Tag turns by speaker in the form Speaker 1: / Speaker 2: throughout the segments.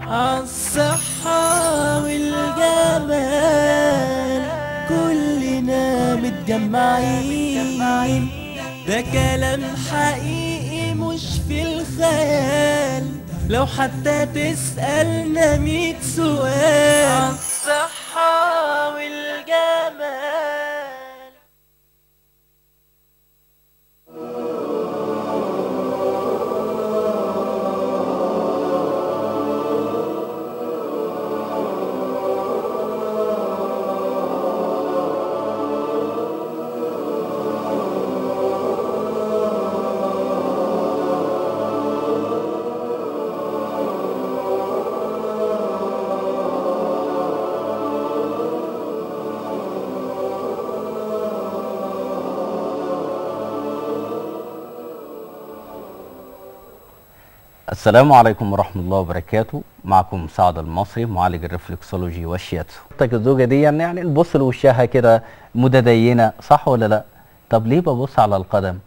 Speaker 1: عالصحة والجمال كلنا متجمعين، ده كلام حقيقي مش في الخيال، لو حتى تسألنا 100 سؤال عالصحة والجمال.
Speaker 2: السلام عليكم ورحمة الله وبركاته. معكم سعد المصري معالج الرفلكسولوجي والشياتسو. الزوجة دي يعني نبص لوشها كده متدينة، صح ولا لا؟ طب ليه ببص على القدم؟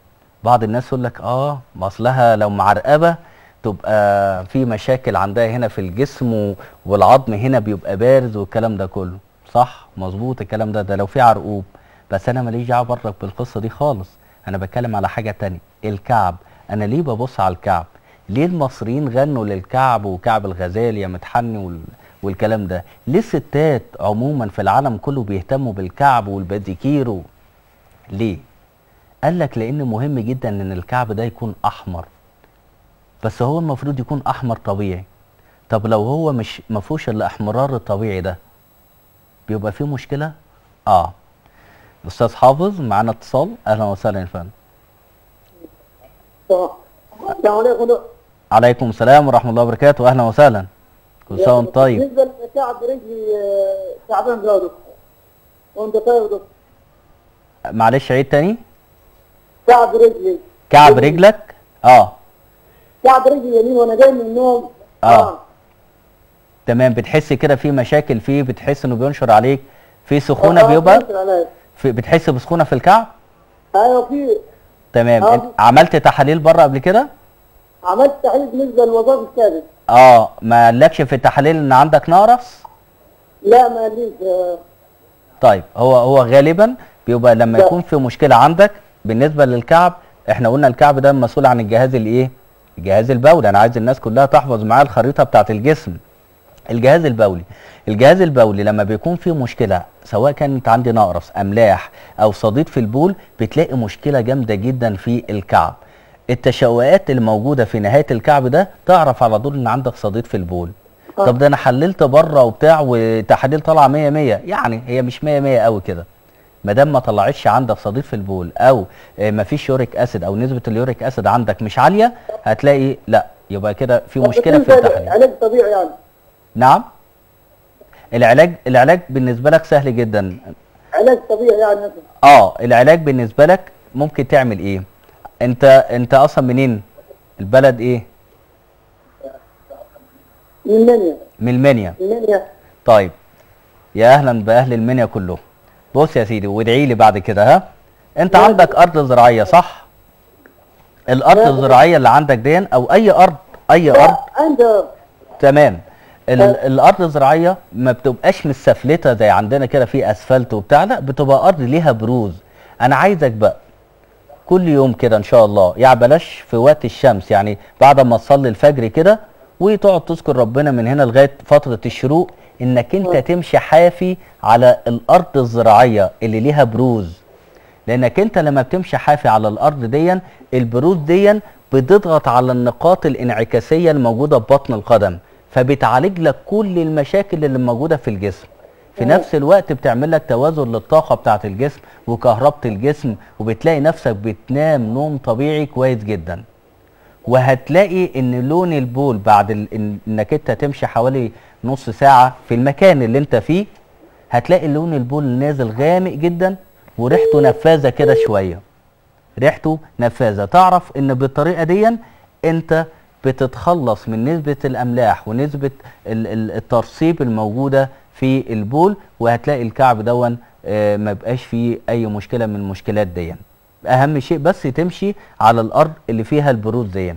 Speaker 2: بعض الناس يقول لك ما اصلها لو معرقبة تبقى في مشاكل عندها هنا في الجسم والعظم هنا بيبقى بارز والكلام ده كله. صح، مظبوط الكلام ده لو في عرقوب، بس انا ماليش دعوه برك بالقصة دي خالص. انا بتكلم على حاجة تانية، الكعب. انا ليه ببص على الكعب؟ ليه المصريين غنوا للكعب وكعب الغزال يا متحني والكلام ده؟ ليه الستات عموما في العالم كله بيهتموا بالكعب والباديكير ليه؟ قال لك لان مهم جدا ان الكعب ده يكون احمر، بس هو المفروض يكون احمر طبيعي. طب لو هو مش مفهوش الاحمرار الطبيعي ده بيبقى فيه مشكله. استاذ حافظ معانا اتصال، اهلا وسهلا يا فندم.
Speaker 3: السلام عليكم.
Speaker 2: عليكم السلام ورحمه الله وبركاته، اهلا وسهلا. كل سنه وانت طيب.
Speaker 3: بالنسبه لكعب رجلي تعبان يا دكتور. وانت طيب يا دكتور.
Speaker 2: معلش عيد تاني.
Speaker 3: كعب رجلي.
Speaker 2: كعب رجلك؟
Speaker 3: كعب رجلي يمين وانا جاي من النوم.
Speaker 2: تمام. بتحس كده في مشاكل فيه؟ بتحس انه بينشر عليك في سخونه؟ بيبقى بتحس بسخونه في الكعب؟
Speaker 3: ايوه في.
Speaker 2: تمام. عملت تحاليل بره قبل كده؟
Speaker 3: عملت تحاليل بالنسبه للوظائف الثابت.
Speaker 2: ما قالكش في التحاليل ان عندك نقرس؟
Speaker 3: لا ما قاليش.
Speaker 2: طيب هو غالبا بيبقى لما يكون في مشكله عندك بالنسبه للكعب. احنا قلنا الكعب ده مسؤول عن الجهاز الايه؟ الجهاز البولي. انا عايز الناس كلها تحفظ معايا الخريطه بتاعه الجسم. الجهاز البولي، الجهاز البولي لما بيكون فيه مشكله، سواء كانت عندي نقرس، املاح، او صديد في البول، بتلاقي مشكله جامده جدا في الكعب. التشوهات اللي موجوده في نهايه الكعب ده تعرف على طول ان عندك صديد في البول. طب ده انا حللت بره وبتاع وتحاليل طالعه 100 100، يعني هي مش 100 100 قوي كده. ما دام ما طلعتش عندك صديد في البول او ما فيش يوريك اسيد او نسبه اليوريك اسيد عندك مش عاليه، هتلاقي لا، يبقى كده في مشكله في التحاليل.
Speaker 3: علاج طبيعي يعني؟
Speaker 2: نعم. العلاج بالنسبه لك سهل جدا.
Speaker 3: علاج طبيعي يعني؟
Speaker 2: العلاج بالنسبه لك ممكن تعمل ايه؟ انت اصلا منين؟ البلد ايه؟
Speaker 3: من المنيا.
Speaker 2: من المنيا. طيب يا اهلا باهل المنيا كلهم. بص يا سيدي وادعي لي بعد كده. انت عندك ارض زراعيه صح؟ الارض الزراعيه اللي عندك دي او اي ارض تمام. الارض الزراعيه ما بتبقاش متسفلته زي عندنا كده في اسفلت وبتاع، لا بتبقى ارض ليها بروز. انا عايزك بقى كل يوم كده ان شاء الله، يعني بلاش في وقت الشمس، يعني بعد ما تصلي الفجر كده وتقعد تذكر ربنا من هنا لغايه فتره الشروق، انك انت تمشي حافي على الارض الزراعيه اللي ليها بروز. لانك انت لما بتمشي حافي على الارض دي، البروز دي بتضغط على النقاط الانعكاسيه الموجوده في بطن القدم، فبتعالج لك كل المشاكل اللي موجوده في الجسم. في نفس الوقت بتعمل لك توازن للطاقه بتاعه الجسم وكهربه الجسم، وبتلاقي نفسك بتنام نوم طبيعي كويس جدا. وهتلاقي ان لون البول بعد انك انت تمشي حوالي نص ساعه في المكان اللي انت فيه، هتلاقي لون البول نازل غامق جدا وريحته نفاذه كده شويه. ريحته نفاذه. تعرف ان بالطريقه دي انت بتتخلص من نسبه الاملاح ونسبه الترسيب الموجوده في البول، وهتلاقي الكعب دون ما بقاش فيه اي مشكله من المشكلات دي. اهم شيء بس تمشي على الارض اللي فيها البروز دي.